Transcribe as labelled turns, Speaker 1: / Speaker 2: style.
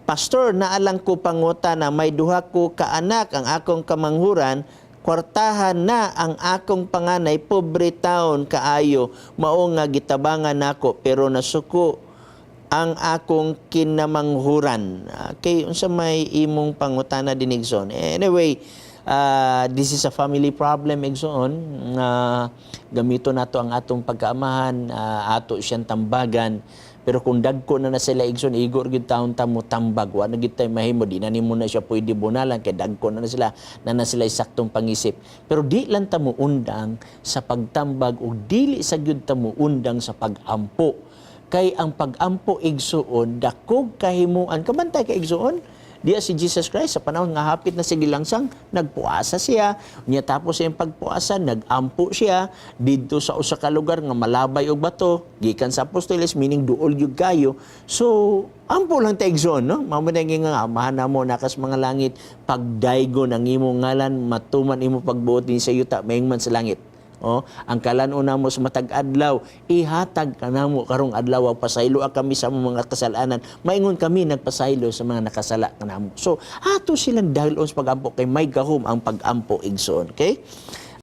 Speaker 1: Pastor, naalang ko panguta na may duha ko kaanak ang akong kamanghuran, kwartahan na ang akong panganay, pobre taon kaayo, mao nga gitabangan nako pero nasuko ang akong kinamanghuran. Okay, unsa may imong pangutana din Igsoon? Anyway, this is a family problem Igsoon. Gamito nato ang atong pagkaamahan, ato siyang tambagan. Pero kung dagko na sila Igsoon, igor gid taon tamo tambag, wa na gid tay mahimo, di na nimo na siya pwede bunalan kay dagko na sila saktong pangisip. Pero di lang ta mo undang sa pagtambag o dili sa gyud ta mo undang sa pagampo. Kay ang pagampo Igsoon dakog kahimuan. Kabantay ka Igsoon, diya si Jesus Christ sa panahon nga hapit na sige langsang nagpuasa siya, niya tapos sa pagpuasa nagampo siya didto sa usa ka lugar nga malabay og bato gikan sa apostoles, meaning duol gyud kayo. So ampo lang ta Igsoon, no? Mao man nga amahan namo nakas mga langit, pagdaygon ang imong ngalan, matuman imo pagbuot din sa yuta maingman sa langit. Ang kalan-on namo sa matag adlaw, ihatag kanamo karong adlaw, pasaylo kami sa mga kasalanan, maingon kami nagpasaylo sa mga nakasala kanamo. So ato silang dahil sa pagampo kay may gahom ang pagampo Igsoon, okay?